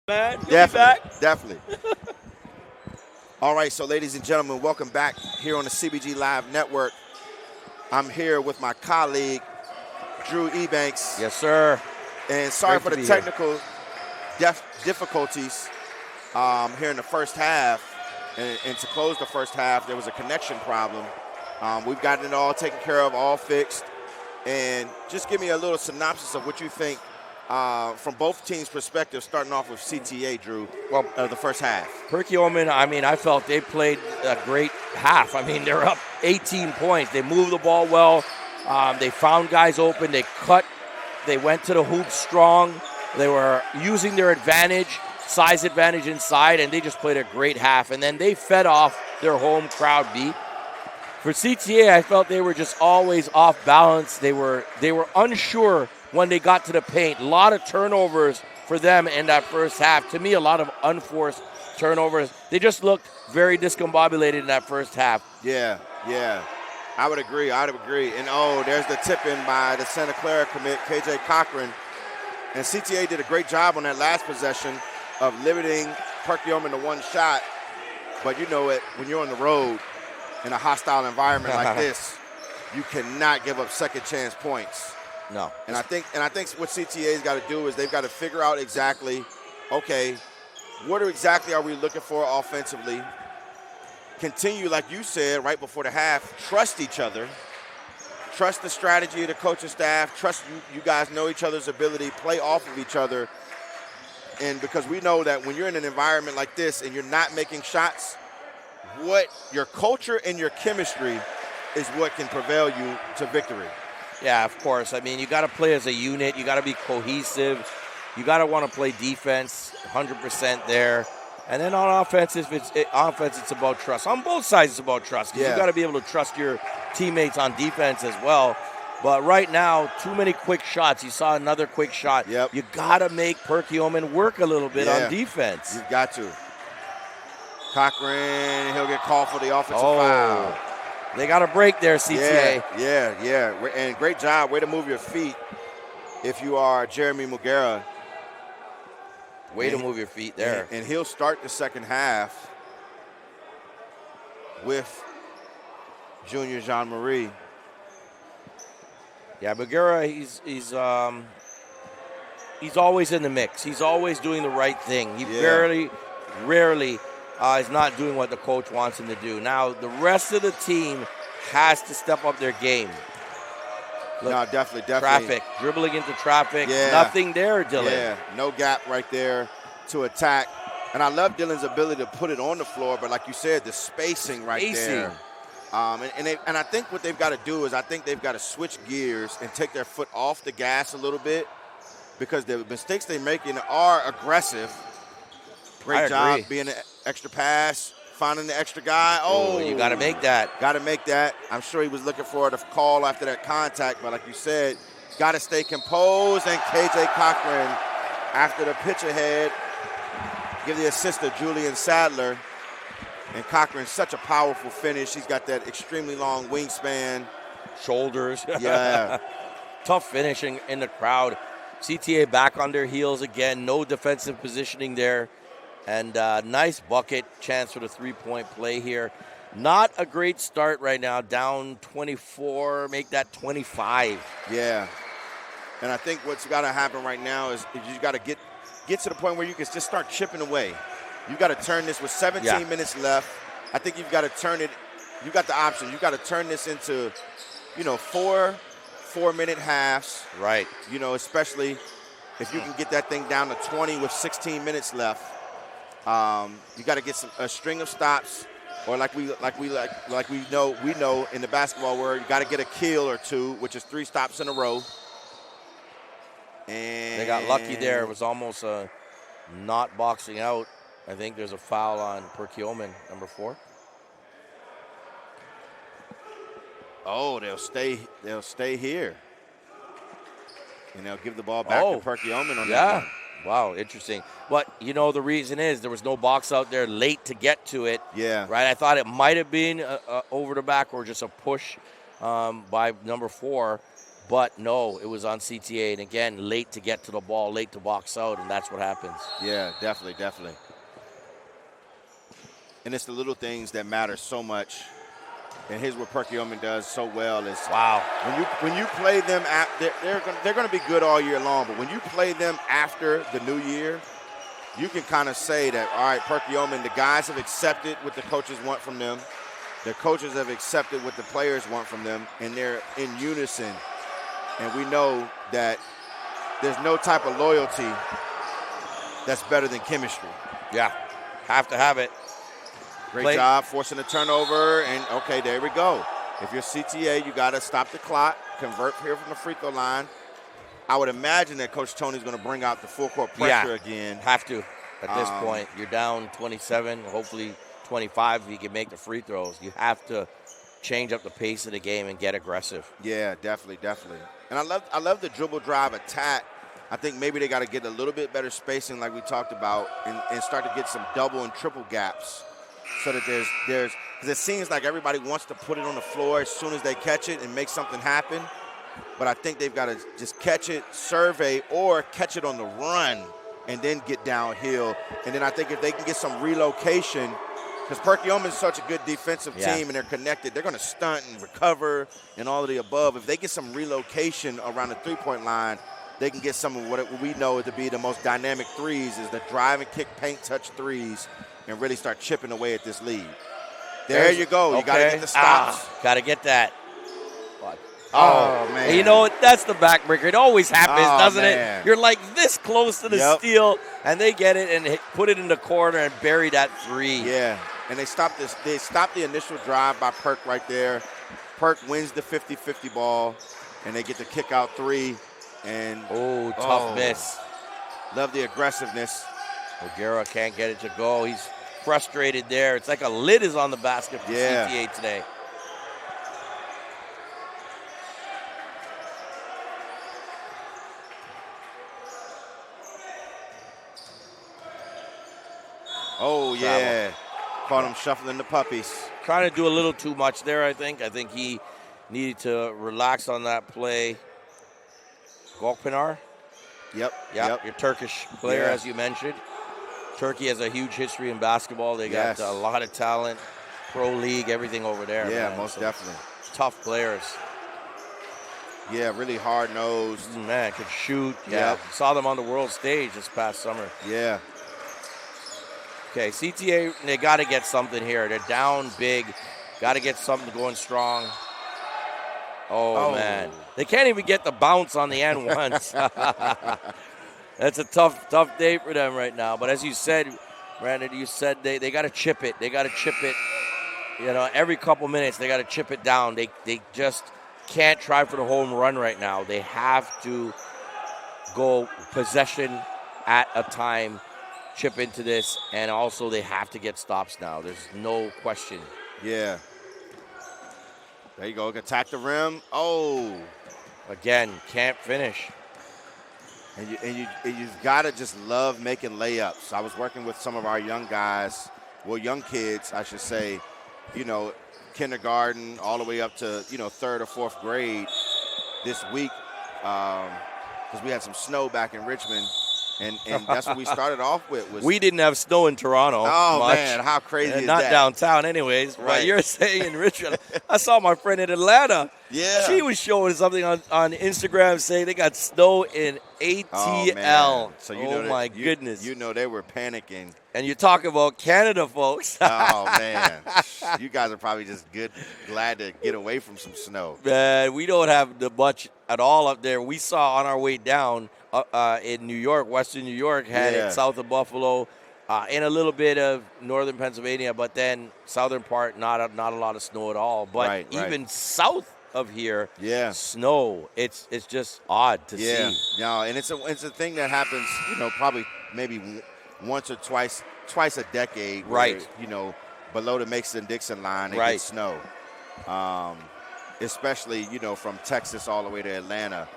Man, you'll be Definitely, back. definitely. All right, so ladies and gentlemen, welcome back here on the CBG Live Network. I'm here with my colleague, Drew Ebanks, Yes, sir. and sorry Great for to the be here. technical difficulties here in the first half. And to close the first half, there was a connection problem. We've gotten it all taken care of, all fixed. And just give me a little synopsis of what you think from both teams' perspective, starting off with CTA, Drew, Well, the first half. Perkiomen, I felt they played a great half. They're up 18 points. They moved the ball well. They found guys open. They cut. They went to the hoop strong. They were using their advantage, size advantage inside, and they just played a great half. And then they fed off their home crowd beat. For CTA, I felt they were just always off balance. They were unsure when they got to the paint. A lot of turnovers for them in that first half. To me, a lot of unforced turnovers. They just looked very discombobulated in that first half. Yeah. I would agree. And there's the tip in by the Santa Clara commit, KJ Cochran. And CTA did a great job on that last possession of limiting Perkiomen to one shot. But you know it, when you're on the road in a hostile environment like this, you cannot give up second chance points. No. And I think what CTA's got to do is they've got to figure out exactly, okay, what exactly are we looking for offensively? Continue, like you said right before the half, trust each other. Trust the strategy of the coaching staff. Trust you guys know each other's ability, play off of each other. And because we know that when you're in an environment like this and you're not making shots, what your culture and your chemistry is what can prevail you to victory. Yeah, of course. You got to play as a unit. You got to be cohesive. You got to want to play defense 100% there. And then on offense, it's about trust. On both sides, it's about trust. Because you got to be able to trust your teammates on defense as well. But right now, too many quick shots. You saw another quick shot. Yep. You got to make Perkiomen work a little bit on defense. You've got to. Cochran, he'll get called for the offensive foul. They got a break there, CTA. Yeah. And great job. Way to move your feet if you are Jeremy Mugera. Way to move your feet there. And he'll start the second half with Junior Jean-Marie. Yeah, Mugera, he's always in the mix. He's always doing the right thing. He rarely is not doing what the coach wants him to do. Now, the rest of the team has to step up their game. Look, no, definitely. Traffic, dribbling into traffic. Yeah. Nothing there, Dylan. Yeah, no gap right there to attack. And I love Dylan's ability to put it on the floor, but like you said, the spacing there. And I think what they've got to do is I think they've got to switch gears and take their foot off the gas a little bit because the mistakes they're making are aggressive. Great job being an extra pass, finding the extra guy. You got to make that. Got to make that. I'm sure he was looking for the call after that contact, but like you said, got to stay composed. And KJ Cochran, after the pitch ahead, give the assist to Julian Sadler. And Cochran, such a powerful finish. He's got that extremely long wingspan. Shoulders. Yeah. Tough finishing in the crowd. CTA back on their heels again. No defensive positioning there. And nice bucket chance for the three-point play here. Not a great start right now. Down 24, make that 25. Yeah. And I think what's got to happen right now is you got to get to the point where you can just start chipping away. You've got to turn this with 17 minutes left. I think you've got to turn it. You got the option. You've got to turn this into, 4-minute halves. Right. Especially if you can get that thing down to 20 with 16 minutes left. You got to get a string of stops, or like we know in the basketball world, you got to get a kill or two, which is 3 stops in a row. And they got lucky there. It was almost not boxing out. I think there's a foul on Perkiomen, number 4. Oh, they'll stay here. And they'll give the ball back to Perkiomen on that one. Wow, interesting. But, the reason is there was no box out there late to get to it. Yeah. Right? I thought it might have been over the back or just a push by number 4. But no, it was on CTA. And again, late to get to the ball, late to box out, and that's what happens. Yeah, definitely, definitely. And it's the little things that matter so much. And here's what Perkiomen does so well is when you play them they're going to be good all year long. But when you play them after the new year, you can kind of say that, all right, Perkiomen, the guys have accepted what the coaches want from them. The coaches have accepted what the players want from them, and they're in unison. And we know that there's no type of loyalty that's better than chemistry. Yeah, have to have it. Great job forcing a turnover, and okay, there we go. If you're CTA, you got to stop the clock, convert here from the free throw line. I would imagine that Coach Tony's going to bring out the full court pressure again. Have to. At this point, you're down 27, hopefully 25 if you can make the free throws. You have to change up the pace of the game and get aggressive. Yeah, definitely, definitely. And I love the dribble drive attack. I think maybe they got to get a little bit better spacing like we talked about and start to get some double and triple gaps so that there's because it seems like everybody wants to put it on the floor as soon as they catch it and make something happen. But I think they've got to just catch it, survey, or catch it on the run and then get downhill. And then I think if they can get some relocation, because Perkiomen is such a good defensive team and they're connected, they're going to stunt and recover and all of the above. If they get some relocation around the three-point line, they can get some of what we know to be the most dynamic threes, is the drive and kick, paint, touch threes, and really start chipping away at this lead. There you go. You got to get the stops. Got to get that. Oh, man. You know what? That's the backbreaker. It always happens, doesn't it? You're like this close to the steal, and they get it and put it in the corner and bury that three. Yeah, and they stopped this. They stopped the initial drive by Perk right there. Perk wins the 50-50 ball, and they get the kick out three. And tough miss. Love the aggressiveness. O'Gara can't get it to go. He's frustrated there. It's like a lid is on the basket for CTA today. Oh, yeah. Caught him shuffling the puppies. Trying to do a little too much there, I think. I think he needed to relax on that play. Gokpınar? Yep. Your Turkish player, as you mentioned. Turkey has a huge history in basketball. They got a lot of talent, pro league, everything over there. Yeah, man. most definitely. Tough players. Yeah, really hard-nosed. Man, could shoot. Yeah. Saw them on the world stage this past summer. Yeah. Okay, CTA, they got to get something here. They're down big. Got to get something going strong. Oh, man. They can't even get the bounce on the end once. That's a tough day for them right now. But as you said, Brandon, they got to chip it. They got to chip it. You know, every couple minutes they got to chip it down. They just can't try for the home run right now. They have to go possession at a time, chip into this, and also they have to get stops now. There's no question. Yeah. There you go. Attack the rim. Oh. Again, can't finish. And you've got to just love making layups. I was working with some of our young guys, young kids, I should say, kindergarten all the way up to, third or fourth grade this week, because we had some snow back in Richmond. And that's what we started off with. We didn't have snow in Toronto. Oh, much. Man, how crazy is not that? Not downtown anyways. Right. But you're saying in Richmond. I saw my friend in Atlanta. Yeah. She was showing something on Instagram saying they got snow in ATL. Oh, so my goodness. You know they were panicking. And you're talking about Canada, folks. Oh, man. You guys are probably just glad to get away from some snow. Man, we don't have much at all up there. We saw on our way down in New York, Western New York, had it south of Buffalo, in a little bit of northern Pennsylvania, but then southern part, not a lot of snow at all. But even south of here, snow. It's just odd to see. No, and it's a thing that happens, probably maybe once or twice a decade. Where, below the Mason-Dixon line, they get snow. Especially, from Texas all the way to Atlanta.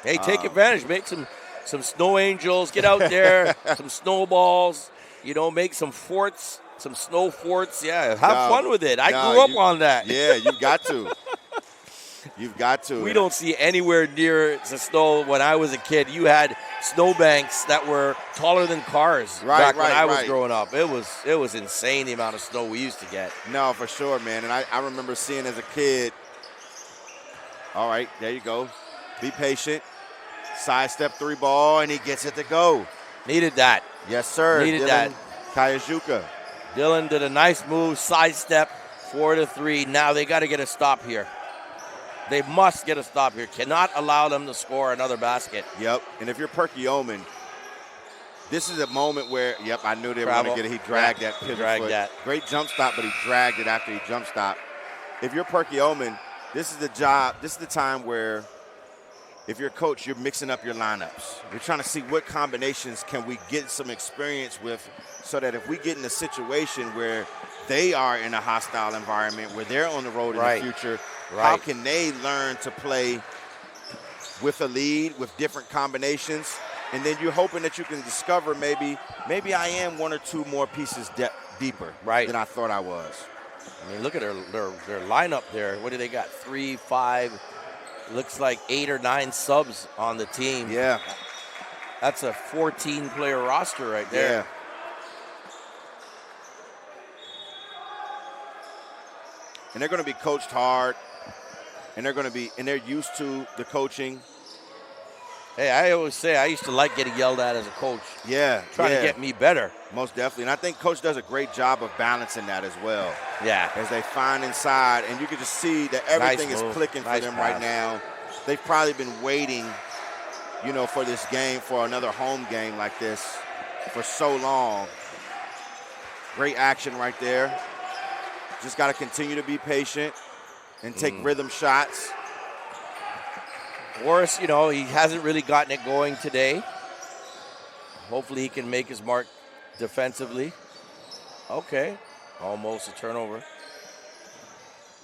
Hey, take advantage. Make some snow angels. Get out there. Some snowballs. Make some forts, some snow forts. Yeah, have fun with it. I grew up on that. Yeah, you got to. You've got to. We don't see anywhere near the snow. When I was a kid, you had snowbanks that were taller than cars back when I was growing up. It was insane the amount of snow we used to get. No, for sure, man. And I remember seeing as a kid, all right, there you go. Be patient. Sidestep 3 ball, and he gets it to go. Needed that. Yes, sir. Needed that. Kayajuka. Dylan did a nice move, sidestep, 4-3. Now they got to get a stop here. They must get a stop here. Cannot allow them to score another basket. Yep. And if you're Perkiomen, this is a moment where, yep, I knew they were going to get it. He dragged that pivot foot. That. Great jump stop, but he dragged it after he jump stopped. If you're Perkiomen, this is the job. This is the time where, if you're a coach, you're mixing up your lineups. You're trying to see what combinations can we get some experience with, so that if we get in a situation where they are in a hostile environment, where they're on the road in the future, how can they learn to play with a lead, with different combinations? And then you're hoping that you can discover maybe I am 1 or 2 more pieces deeper than I thought I was. I mean, look at their lineup there. What do they got? 3, 5, looks like 8 or 9 subs on the team. Yeah. That's a 14-player roster right there. Yeah. And they're going to be coached hard, and they're used to the coaching. Hey, I always say I used to like getting yelled at as a coach. Yeah. Trying to get me better. Most definitely. And I think Coach does a great job of balancing that as well. Yeah. As they find inside, and you can just see that everything is clicking for them right now. They've probably been waiting, for this game, for another home game like this for so long. Great action right there. Just got to continue to be patient and take rhythm shots. Morris, he hasn't really gotten it going today. Hopefully he can make his mark defensively. Okay. Almost a turnover.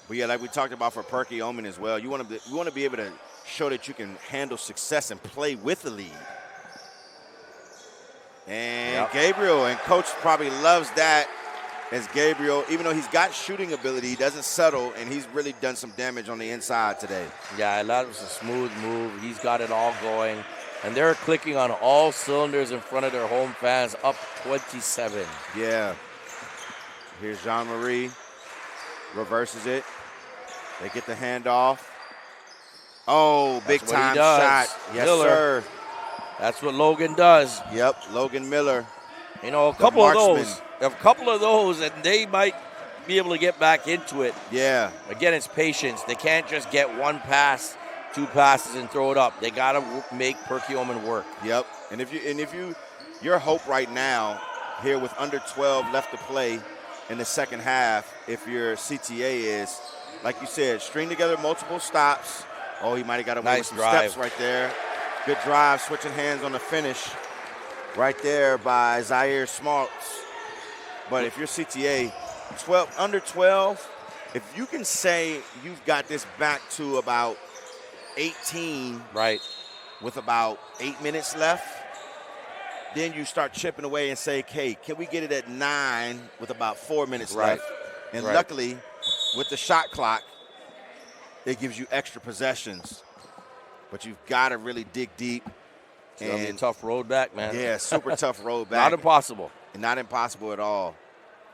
But yeah, like we talked about for Perkiomen as well, you want to be able to show that you can handle success and play with the lead. And Gabriel, and Coach probably loves that, as Gabriel, even though he's got shooting ability, he doesn't settle, and he's really done some damage on the inside today. Yeah, that was a smooth move. He's got it all going. And they're clicking on all cylinders in front of their home fans, up 27. Yeah. Here's Jean-Marie. Reverses it. They get the handoff. Oh, big-time shot. Yes, Miller. Sir. That's what Logan does. Yep, Logan Miller. A couple of those, and they might be able to get back into it. Yeah. Again, it's patience. They can't just get 1 pass, 2 passes, and throw it up. They got to make Perkiomen work. Yep. And your hope right now, here with under 12 left to play in the second half, if your CTA is, like you said, string together multiple stops. Oh, he might have got away with some steps right there. Good drive, switching hands on the finish right there by Zaire Smarts. But if you're CTA, under 12, if you can say you've got this back to about 18 with about 8 minutes left, then you start chipping away and say, okay, can we get it at 9 with about 4 minutes left? And luckily, with the shot clock, it gives you extra possessions. But you've got to really dig deep. It's going to be a tough road back, man. Yeah, super tough road back. Not impossible. Not impossible at all.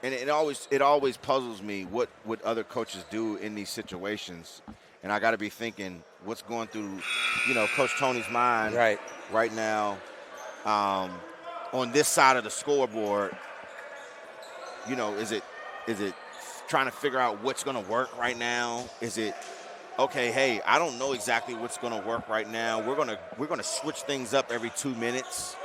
And it always puzzles me what other coaches do in these situations. And I got to be thinking what's going through, Coach Tony's mind right now on this side of the scoreboard. Is it trying to figure out what's going to work right now? Is it, okay, hey, I don't know exactly what's going to work right now. We're going to switch things up every 2 minutes.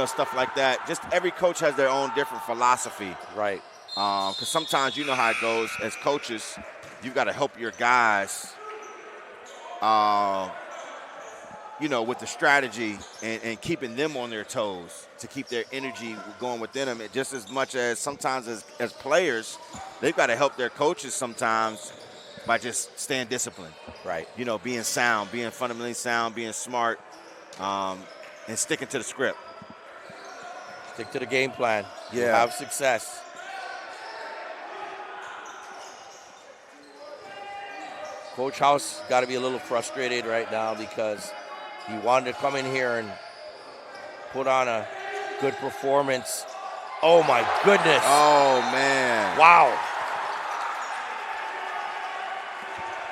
Stuff like that. Just every coach has their own different philosophy. Right. Because sometimes you know how it goes. As coaches, you've got to help your guys, with the strategy and keeping them on their toes to keep their energy going within them. Just as much as sometimes as players, they've got to help their coaches sometimes by just staying disciplined. Right. Being sound, being fundamentally sound, being smart, and sticking to the script. Stick to the game plan. Yeah. You'll have success. Coach House got to be a little frustrated right now because he wanted to come in here and put on a good performance. Oh, my goodness. Oh, man. Wow.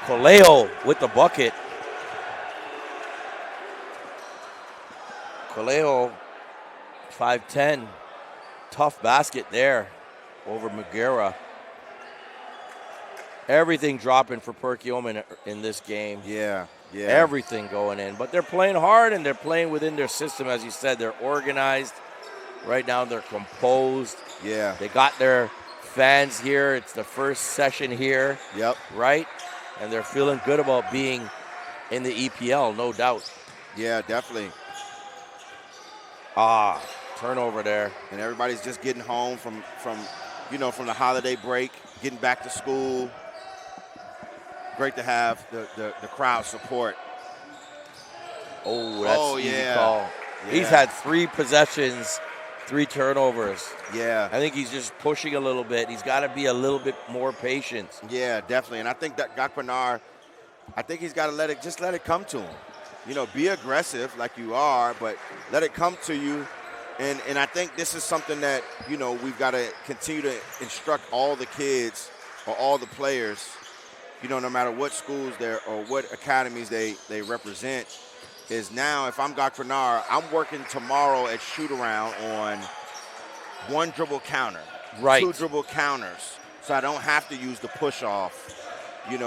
Kaleo with the bucket. Kaleo, 5'10". Tough basket there over Magera. Everything dropping for Perkiomen in this game. Yeah. Everything going in. But they're playing hard, and they're playing within their system. As you said, they're organized. Right now, they're composed. Yeah. They got their fans here. It's the first session here. Yep. Right? And they're feeling good about being in the EPL, no doubt. Yeah, definitely. Turnover there. And everybody's just getting home from the holiday break, getting back to school. Great to have the crowd support. Oh, that's easy yeah. call. Yeah. He's had 3 possessions, 3 turnovers. Yeah. I think he's just pushing a little bit. He's got to be a little bit more patient. Yeah, definitely. And I think that Gakpanar, I think he's got to let it come to him. Be aggressive like you are, but let it come to you. And I think this is something that, we've got to continue to instruct all the kids or all the players, no matter what schools they're or what academies they represent, is now if I'm Gakpanar, I'm working tomorrow at shoot-around on 1 dribble counter, Right. 2 dribble counters, so I don't have to use the push-off,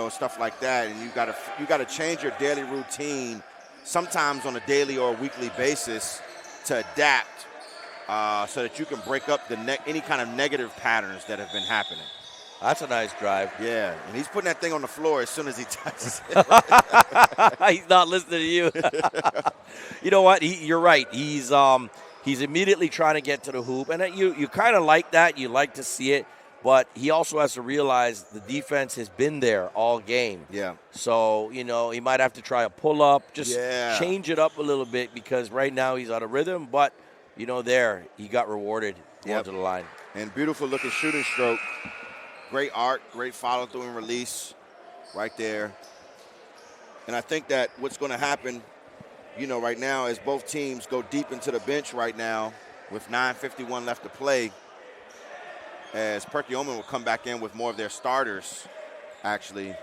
stuff like that. And you got to change your daily routine sometimes on a daily or weekly basis to adapt so that you can break up any kind of negative patterns that have been happening. That's a nice drive. Yeah, and he's putting that thing on the floor as soon as he touches it. He's not listening to you. You know what? You're right. He's immediately trying to get to the hoop, and you kind of like that. You like to see it, but he also has to realize the defense has been there all game. Yeah. So, he might have to try a pull-up, just Yeah. change it up a little bit because right now he's out of rhythm, but, there he got rewarded going to the line. And beautiful looking shooting stroke. Great arc, great follow through and release right there. And I think that what's going to happen, right now as both teams go deep into the bench right now with 9:51 left to play, as Perkiomen will come back in with more of their starters, actually.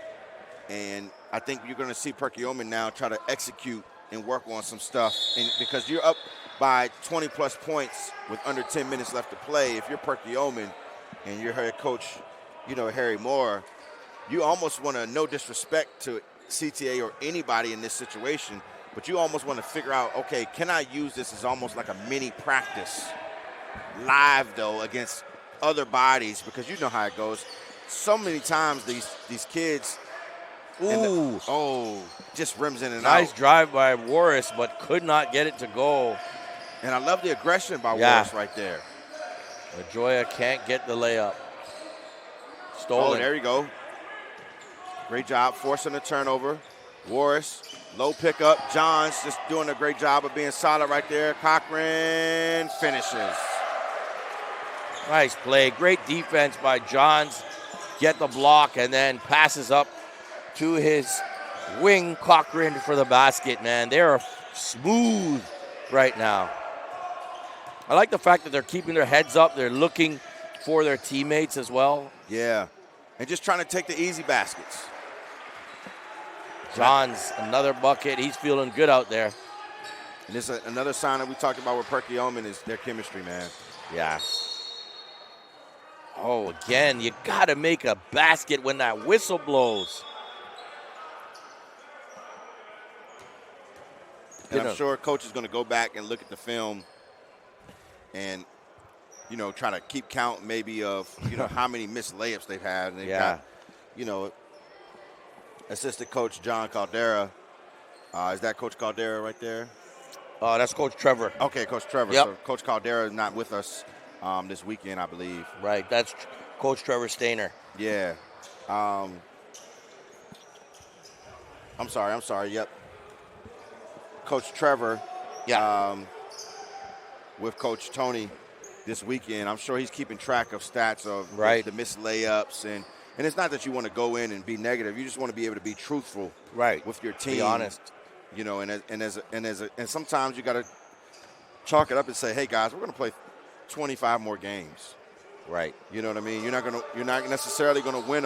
And I think you're going to see Perkiomen now try to execute and work on some stuff. And because you're up by 20-plus points with under 10 minutes left to play, if you're Perkiomen and you're head coach, Harry Moore, you almost want to, no disrespect to CTA or anybody in this situation, but you almost want to figure out, okay, can I use this as almost like a mini practice live, though, against other bodies, because you know how it goes. So many times these kids, just rims in and out. Nice drive by Warris, but could not get it to go. And I love the aggression by Warris right there. LaJoya can't get the layup. Stolen. Oh, there you go. Great job forcing the turnover. Warris, low pickup. Johns just doing a great job of being solid right there. Cochran finishes. Nice play. Great defense by Johns. Get the block and then passes up to his wing, Cochran, for the basket, man. They're smooth right now. I like the fact that they're keeping their heads up. They're looking for their teammates as well. Yeah, and just trying to take the easy baskets. Johns, another bucket. He's feeling good out there. And this is another sign that we talked about with Perkiomen is their chemistry, man. Yeah. Oh, again, you got to make a basket when that whistle blows. And I'm sure coach is going to go back and look at the film and, try to keep count maybe of, how many missed layups they've had. And they've got, assistant coach John Caldera. Is that Coach Caldera right there? That's Coach Trevor. Okay, Coach Trevor. Yep. So Coach Caldera is not with us this weekend, I believe. Right, that's Coach Trevor Stainer. Yeah. I'm sorry. Yep. Coach Trevor. Yeah. With Coach Tony this weekend. I'm sure he's keeping track of stats of right. the missed layups and And it's not that you want to go in and be negative. You just want to be able to be truthful with your team. Be honest. You know, and sometimes you got to chalk it up and say, hey, guys, we're going to play 25 more games. Right. You know what I mean? You're not necessarily going to win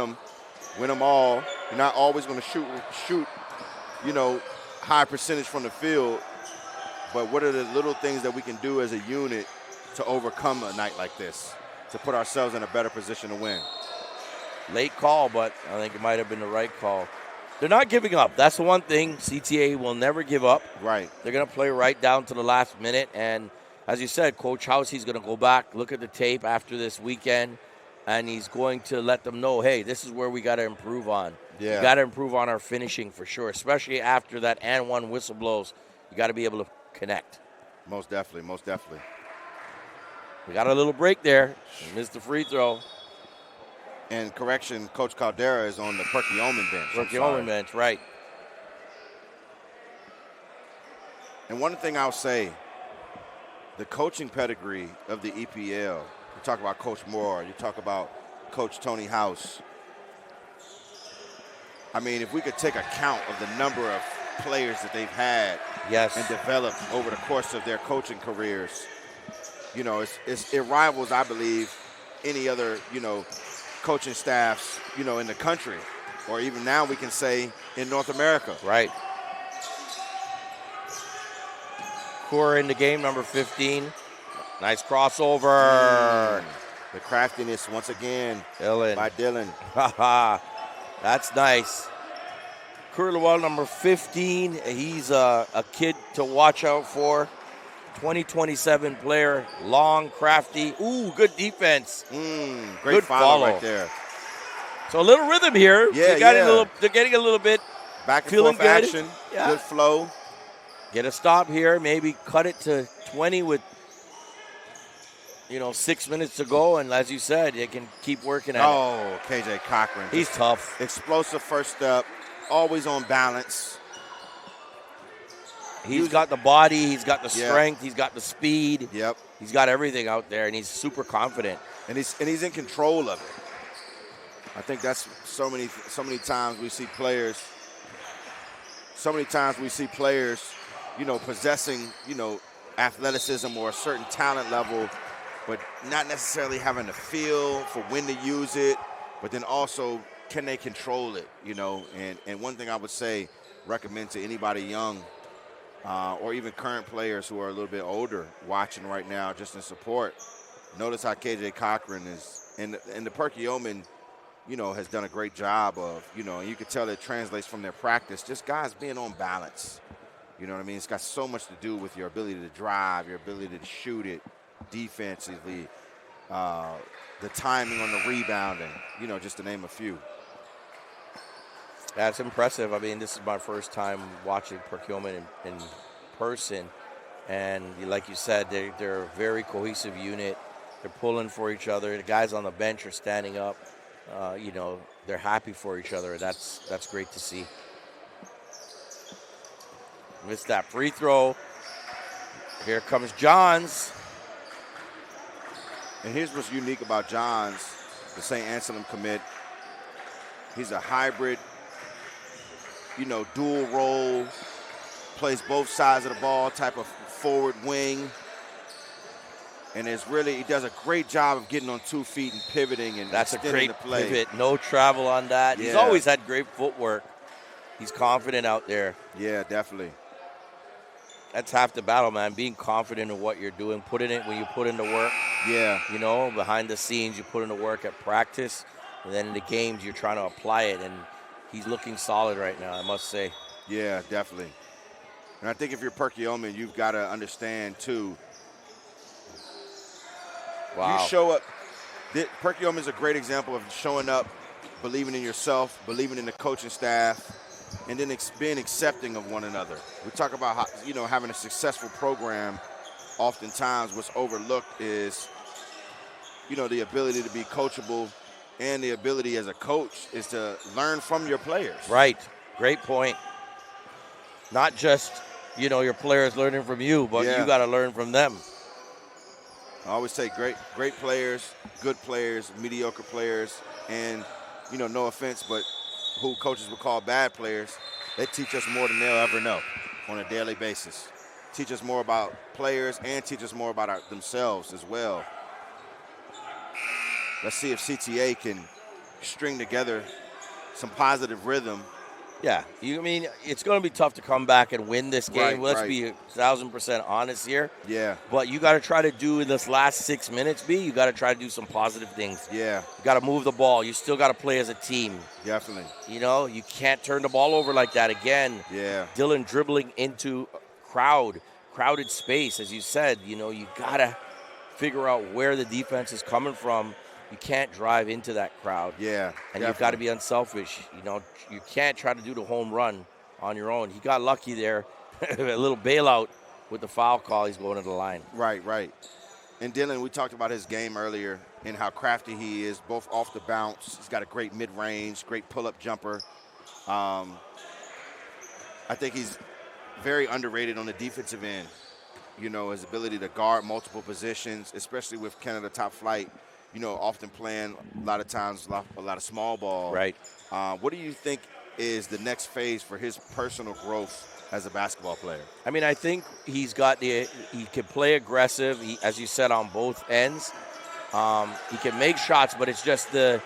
them all. You're not always going to shoot, you know, high percentage from the field. But what are the little things that we can do as a unit to overcome a night like this, to put ourselves in a better position to win? Late call, but I think it might have been the right call. They're not giving up. That's the one thing. CTA will never give up. Right. They're going to play right down to the last minute. And as you said, Coach House, he's going to go back, look at the tape after this weekend, and he's going to let them know, hey, this is where we got to improve on. Yeah. We got to improve on our finishing for sure, especially after that and one whistle blows. You got to be able to connect. Most definitely, most definitely. We got a little break there. Missed the free throw. And correction, Coach Caldera is on the Perkiomen bench. Perkiomen bench, right. And one thing I'll say, the coaching pedigree of the EPL, you talk about Coach Moore, you talk about Coach Tony House. I mean, if we could take account of the number of players that they've had and developed over the course of their coaching careers, you know, it rivals, I believe, any other, you know, coaching staffs, you know, in the country, or even now we can say in North America. Right. Core in the game, number 15. Nice crossover. The craftiness once again Dylan. by Dylan. That's nice. Curlewell, number 15. He's a kid to watch out for. 2027 player, long, crafty. Ooh, good defense. Great good follow right there. So a little rhythm here. Yeah, they're getting a little bit back and feeling forth good. action. Yeah. Good flow. Get a stop here. Maybe cut it to 20 with 6 minutes to go. And as you said, they can keep working at it. Oh, KJ Cochran. He's tough. Explosive first step. Always on balance. He's got the body, he's got the strength, he's got the speed. Yep. He's got everything out there, and he's super confident. And he's in control of it. I think that's so many times we see players. So many times we see players, possessing, athleticism or a certain talent level, but not necessarily having the feel for when to use it, but then also can they control it, And one thing I would recommend to anybody young, or even current players who are a little bit older watching right now just in support, notice how KJ Cochran is, and the Perkiomen, has done a great job of, and you can tell it translates from their practice, just guys being on balance. You know what I mean? It's got so much to do with your ability to drive, your ability to shoot it defensively, the timing on the rebounding, just to name a few. That's impressive. I mean, this is my first time watching Perkiomen in person. And like you said, they're a very cohesive unit. They're pulling for each other. The guys on the bench are standing up. They're happy for each other. That's great to see. Missed that free throw. Here comes Johns. And here's what's unique about Johns, the St. Anselm commit. He's a hybrid, dual role, plays both sides of the ball, type of forward wing. And he does a great job of getting on 2 feet and pivoting and that's a great the play. Pivot. No travel on that. Yeah. He's always had great footwork. He's confident out there. Yeah, definitely. That's half the battle, man. Being confident in what you're doing, putting it when you put in the work. Yeah. Behind the scenes, you put in the work at practice, and then in the games, you're trying to apply it. And he's looking solid right now, I must say. Yeah, definitely. And I think if you're Perkiomen, you've got to understand, too. Wow. You show up. Perkiomen is a great example of showing up, believing in yourself, believing in the coaching staff, and then being accepting of one another. We talk about how, having a successful program. Oftentimes what's overlooked is, the ability to be coachable, and the ability as a coach is to learn from your players. Right. Great point. Not just, your players learning from you, but you got to learn from them. I always say great players, good players, mediocre players, and no offense, but who coaches would call bad players, they teach us more than they'll ever know on a daily basis. Teach us more about players and teach us more about themselves as well. Let's see if CTA can string together some positive rhythm. Yeah, it's going to be tough to come back and win this game. Right, Let's be 1,000% honest here. Yeah. But you got to try to do in this last 6 minutes, you got to try to do some positive things. Yeah. You got to move the ball. You still got to play as a team. Definitely. You can't turn the ball over like that again. Yeah. Dylan dribbling into crowded space, as you said. You got to figure out where the defense is coming from. You can't drive into that crowd. Yeah. And definitely. you've got to be unselfish. You can't try to do the home run on your own. He got lucky there. A little bailout with the foul call. He's going to the line. Right. And Dylan, we talked about his game earlier and how crafty he is, both off the bounce. He's got a great mid-range, great pull-up jumper. I think he's very underrated on the defensive end. His ability to guard multiple positions, especially with Canada top flight. Often playing a lot of times a lot of small ball. Right. What do you think is the next phase for his personal growth as a basketball player? I think he can play aggressive, as you said, on both ends. He can make shots, but it's just the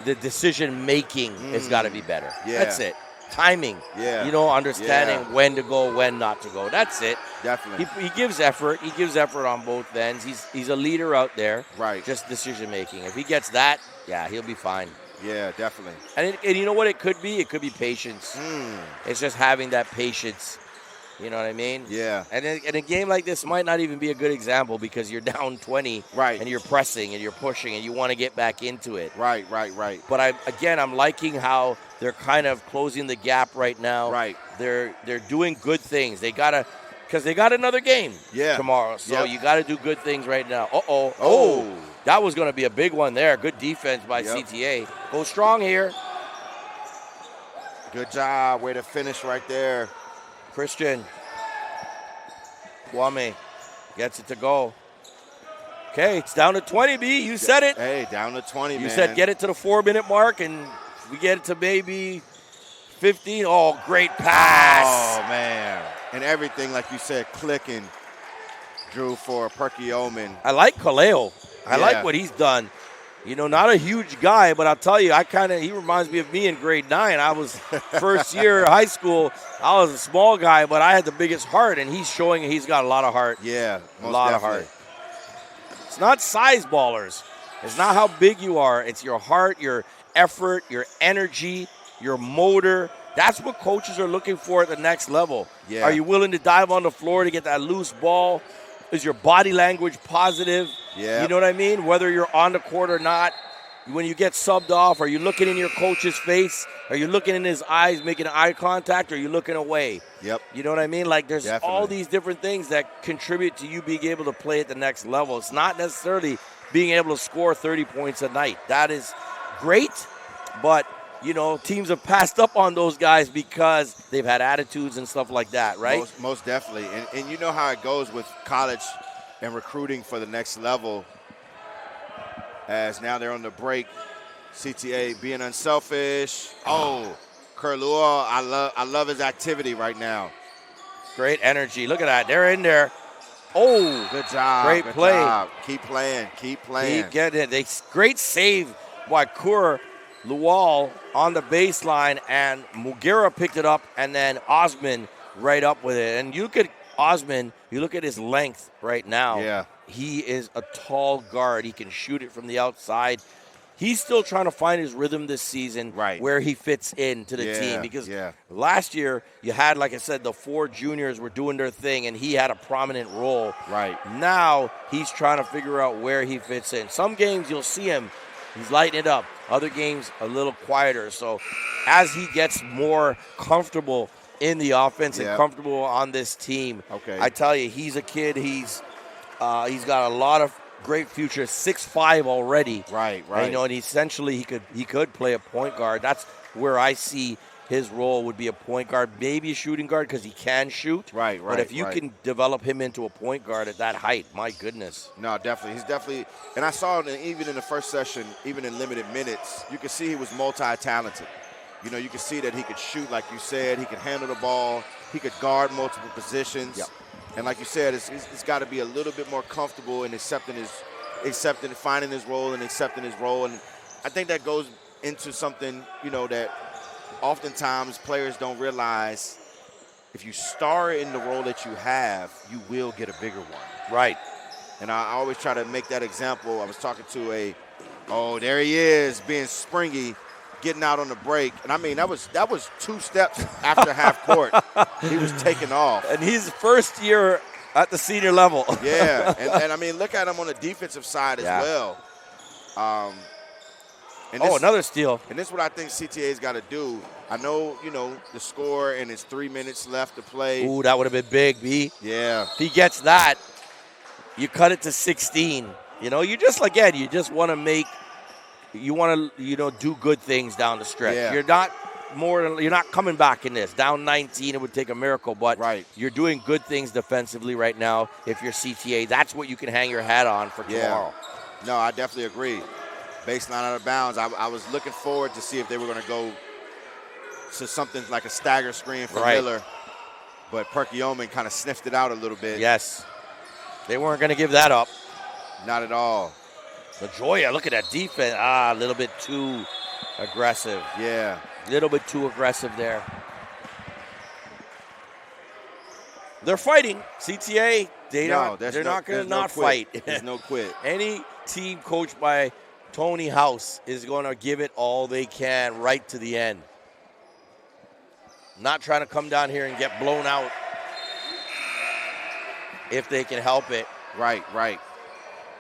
decision making has got to be better. Yeah. That's it. Timing. Yeah. Understanding when to go, when not to go. That's it. Definitely. He gives effort. He gives effort on both ends. He's a leader out there. Right. Just decision making. If he gets that, he'll be fine. Yeah, definitely. And you know what it could be? It could be patience. It's just having that patience. You know what I mean? Yeah. And a game like this might not even be a good example because you're down 20. Right. And you're pressing and you're pushing and you want to get back into it. Right. But I'm liking how they're kind of closing the gap right now. Right. They're doing good things. Because they got another game tomorrow. So you got to do good things right now. Oh. That was going to be a big one there. Good defense by CTA. Go strong here. Good job. Way to finish right there. Christian Perkiomen gets it to go. Okay, it's down to 20, B. You said it. Hey, down to 20, man. You said get it to the 4-minute mark, and we get it to maybe 15. Oh, great pass. Oh, man. And everything, like you said, clicking, Drew, for Perkiomen. I like Kaleo. I like what he's done. Not a huge guy, but I'll tell you, he reminds me of me in grade 9. I was first year high school. I was a small guy, but I had the biggest heart, and he's showing he's got a lot of heart. Yeah, a lot definitely. of heart. It's not size ballers. It's not how big you are. It's your heart, your effort, your energy, your motor. That's what coaches are looking for at the next level. Yeah. Are you willing to dive on the floor to get that loose ball? Is your body language positive? Yeah. You know what I mean? Whether you're on the court or not, when you get subbed off, are you looking in your coach's face? Are you looking in his eyes, making eye contact, or are you looking away? Yep. You know what I mean? Like, there's Definitely. all these different things that contribute to you being able to play at the next level. It's not necessarily being able to score 30 points a night. That is great, but teams have passed up on those guys because they've had attitudes and stuff like that, right? Most definitely. And you know how it goes with college and recruiting for the next level, as now they're on the break. CTA being unselfish. Oh, Kerlua, I love his activity right now. Great energy. Look at that. They're in there. Oh, good job. Great play. Job. Keep playing. Keep getting it. Great save by Kur Lual on the baseline, and Mugera picked it up, and then Osman right up with it. And you look at Osman, you look at his length right now. Yeah. He is a tall guard. He can shoot it from the outside. He's still trying to find his rhythm this season, right, where he fits into the team. Because last year, you had, like I said, the 4 juniors were doing their thing, and he had a prominent role. Right. Now he's trying to figure out where he fits in. Some games you'll see him, he's lighting it up. Other games, a little quieter. So as he gets more comfortable in the offense and comfortable on this team, I tell you, he's a kid. He's got a lot of great future. 6'5" already. Right. And, and essentially he could play a point guard. That's where I see his role would be a point guard, maybe a shooting guard because he can shoot. Right. But if you can develop him into a point guard at that height, my goodness. No, definitely. He's definitely, and I saw it even in the first session, even in limited minutes, you could see he was multi-talented. You know, you could see that he could shoot, like you said. He could handle the ball. He could guard multiple positions. Yep. And like you said, it's got to be a little bit more comfortable in finding his role and accepting his role. And I think that goes into something, you know, that oftentimes players don't realize. If you star in the role that you have, you will get a bigger one. Right. And I always try to make that example. I was talking to there he is, being springy, getting out on the break. And I mean, that was 2 steps after half court. He was taking off. And he's first year at the senior level. Yeah. And I mean, look at him on the defensive side as well. Another steal. And this is what I think CTA's got to do. I know, you know, the score and it's 3 minutes left to play. Ooh, that would have been big, B. Yeah. If he gets that, you cut it to 16. You know, you just want to do good things down the stretch. Yeah. You're not coming back in this. Down 19, it would take a miracle, but you're doing good things defensively right now. If you're CTA, that's what you can hang your hat on for tomorrow. No, I definitely agree. Baseline out of bounds. I was looking forward to see if they were going to go to something like a stagger screen for Miller, but Perkiomen kind of sniffed it out a little bit. Yes. They weren't going to give that up. Not at all. LaJoya, look at that defense. A little bit too aggressive. Yeah. A little bit too aggressive there. They're fighting. CTA, they're not going to not fight. There's no quit. Any team coached by Tony House is going to give it all they can right to the end. Not trying to come down here and get blown out if they can help it. Right.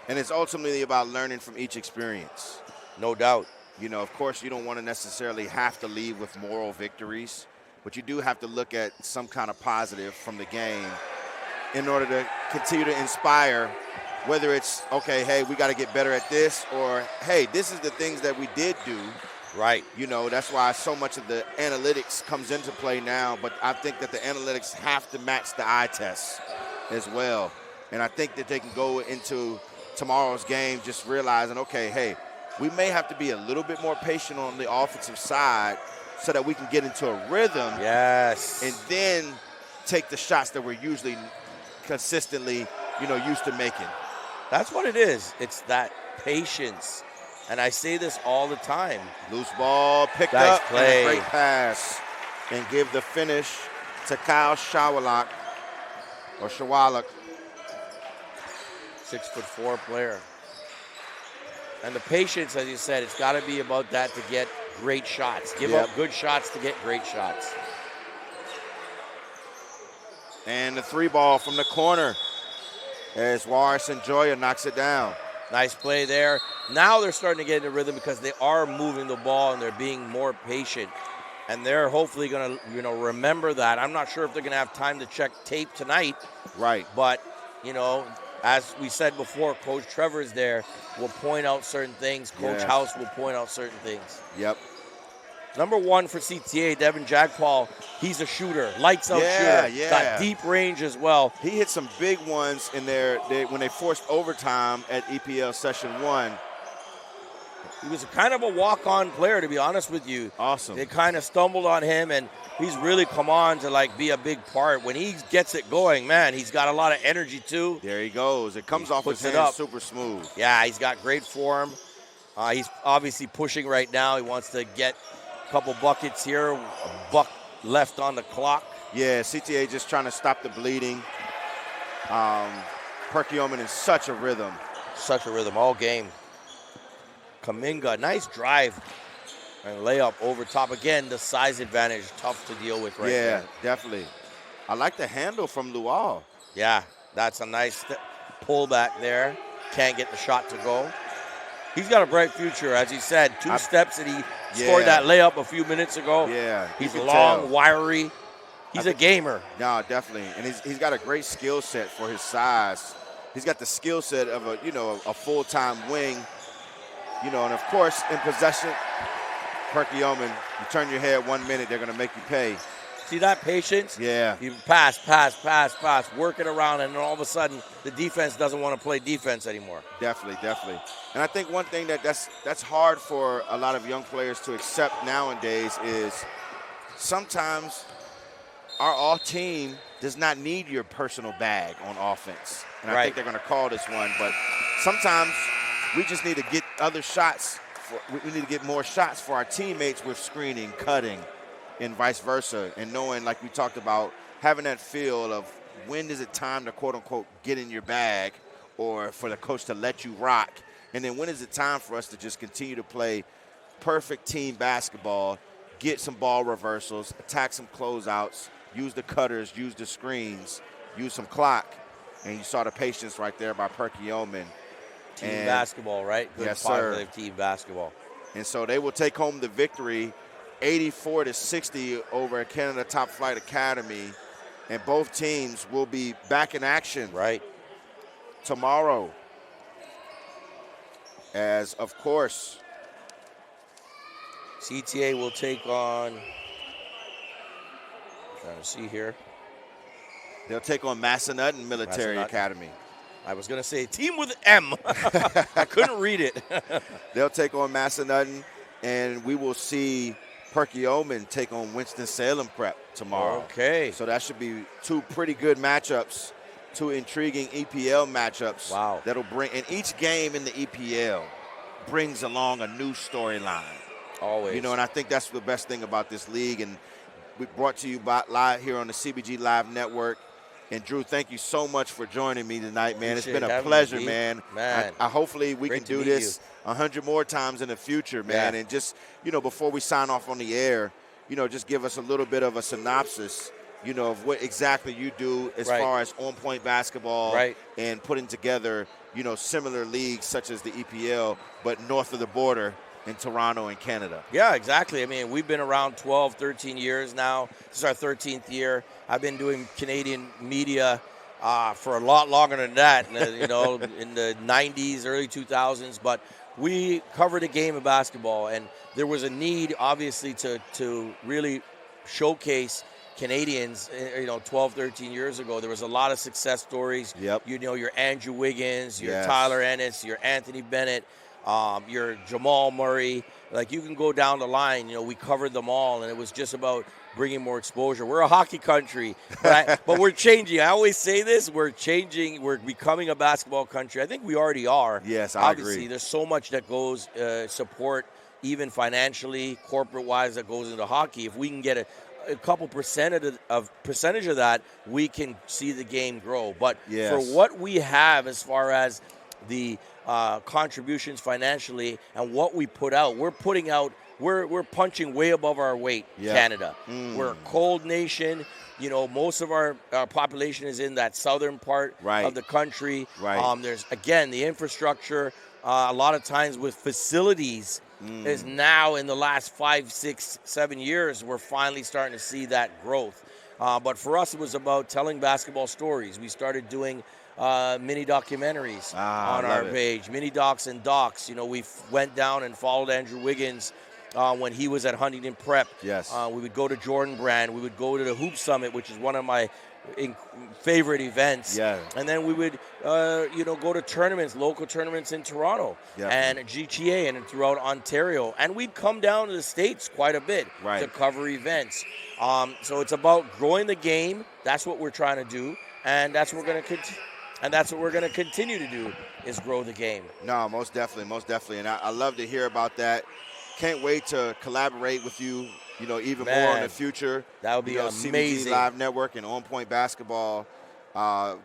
And it's ultimately about learning from each experience. No doubt. You know, of course, you don't want to necessarily have to leave with moral victories, but you do have to look at some kind of positive from the game in order to continue to inspire, whether it's, okay, hey, we got to get better at this, or, hey, this is the things that we did do. Right. You know, that's why so much of the analytics comes into play now, but I think that the analytics have to match the eye tests as well. And I think that they can go into tomorrow's game just realizing, okay, hey, we may have to be a little bit more patient on the offensive side so that we can get into a rhythm. Yes. And then take the shots that we're usually consistently, used to making. That's what it is. It's that patience. And I say this all the time. Loose ball picked nice up play. And a great pass. And give the finish to Kyle Shawalak. 6'4" player. And the patience, as you said, it's got to be about that to get great shots. Give up good shots to get great shots. And the 3 ball from the corner as Waris and Joya knocks it down. Nice play there. Now they're starting to get into rhythm because they are moving the ball and they're being more patient. And they're hopefully going to, remember that. I'm not sure if they're going to have time to check tape tonight. Right. But, as we said before, Coach Trevor is there, will point out certain things. Coach House will point out certain things. Yep. Number 1 for CTA, Devin Jagpal, he's a shooter, lights out shooter. Yeah. Got deep range as well. He hit some big ones in there when they forced overtime at EPL Session 1. He was kind of a walk-on player, to be honest with you. Awesome. They kind of stumbled on him, and he's really come on to, be a big part. When he gets it going, man, he's got a lot of energy, too. There he goes. It comes off his hands super smooth. Yeah, he's got great form. He's obviously pushing right now. He wants to get a couple buckets here. A buck left on the clock. Yeah, CTA just trying to stop the bleeding. Perkiomen in such a rhythm. Such a rhythm all game. Kaminga, nice drive and layup over top. Again, the size advantage, tough to deal with right there. Yeah, definitely. I like the handle from Luau. Yeah, that's a nice pull back there. Can't get the shot to go. He's got a bright future, as he said. 2 steps, and he scored that layup a few minutes ago. Yeah. He's long, wiry. He's a gamer. No, definitely. And he's got a great skill set for his size. He's got the skill set of a full-time wing. And of course, in Perkiomen, you turn your head 1 minute, they're going to make you pay. See that patience? Yeah. You pass, work it around, and then all of a sudden the defense doesn't want to play defense anymore. Definitely. And I think one thing that's hard for a lot of young players to accept nowadays is sometimes our team does not need your personal bag on offense. And I think they're going to call this one, but sometimes we just need to get other shots. We need to get more shots for our teammates with screening, cutting, and vice versa, and knowing, like we talked about, having that feel of when is it time to quote-unquote get in your bag or for the coach to let you rock, and then when is it time for us to just continue to play perfect team basketball, get some ball reversals, attack some closeouts, use the cutters, use the screens, use some clock, and you saw the patience right there by Perkiomen. Team basketball, right? Good, yes, positive team basketball. And so they will take home the victory 84-60 over Canada Top Flight Academy, and both teams will be back in action tomorrow. As, of course, CTA will take on, trying to see here. They'll take on Massanutten Military Academy. I was going to say team with M. I couldn't read it. They'll take on Massanutten, and we will see Perkiomen take on Winston-Salem Prep tomorrow. Okay. So that should be two pretty good matchups, two intriguing EPL matchups. Wow. That'll bring, and each game in the EPL brings along a new storyline. Always. You know, and I think that's the best thing about this league. And we brought to you by, live here on the CBG Live Network. And Drew, thank you so much for joining me tonight, man. Appreciate it's been a pleasure, me, man. Man. I hopefully we can do this 100 more times in the future, man. Yeah. And just, you know, before we sign off on the air, you know, just give us a little bit of a synopsis, you know, of what exactly you do as far as on-point basketball and putting together, you know, similar leagues such as the EPL, but north of the border in Toronto and Canada. Yeah, exactly. I mean, we've been around 12, 13 years now. This is our 13th year. I've been doing Canadian media for a lot longer than that, you know, in the 90s, early 2000s. But we covered a game of basketball, and there was a need, obviously, to really showcase Canadians, you know, 12, 13 years ago. There was a lot of success stories. You know, your Andrew Wiggins, your Tyler Ennis, your Anthony Bennett, your Jamal Murray. Like, you can go down the line. You know, we covered them all, and it was just about bringing more exposure. We're a hockey country, but we're changing. I always say this, we're changing. We're becoming a basketball country. I think we already are. Yes, I Obviously, agree. there's so much that goes support, even financially, corporate-wise, that goes into hockey. If we can get a couple percentage of that, we can see the game grow. But for what we have as far as the contributions financially and what we put out, we're putting out, we're punching way above our weight. Canada. We're a cold nation. You know, most of our population is in that southern part of the country. There's, again, the infrastructure. A lot of times with facilities is now in the last 5, 6, 7 years, we're finally starting to see that growth. But for us, it was about telling basketball stories. We started doing mini documentaries on our page, mini docs and docs. You know, we went down and followed Andrew Wiggins when he was at Huntington Prep. We would go to Jordan Brand. We would go to the Hoop Summit, which is one of my favorite events. And then we would, you know, go to tournaments, local tournaments in Toronto and GTA and throughout Ontario. And we'd come down to the States quite a bit to cover events. So it's about growing the game. That's what we're trying to do. And that's what we're going to continue. And that's what we're going to continue to do, is grow the game. No, most definitely. And I love to hear about that. Can't wait to collaborate with you, you know, even more in the future. That would be amazing. CBG Live Network and On Point Basketball.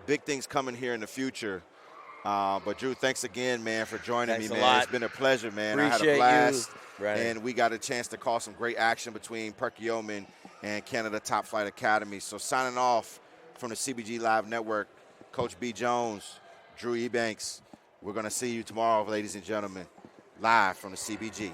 Big things coming here in the future. But, Drew, thanks again, man, for joining me, man. It's been a pleasure, man. Appreciate I had a blast. And we got a chance to call some great action between Perkiomen and Canada Top Flight Academy. So signing off from the CBG Live Network, Coach B. Jones, Drew Ebanks. We're going to see you tomorrow, ladies and gentlemen, live from the CBG.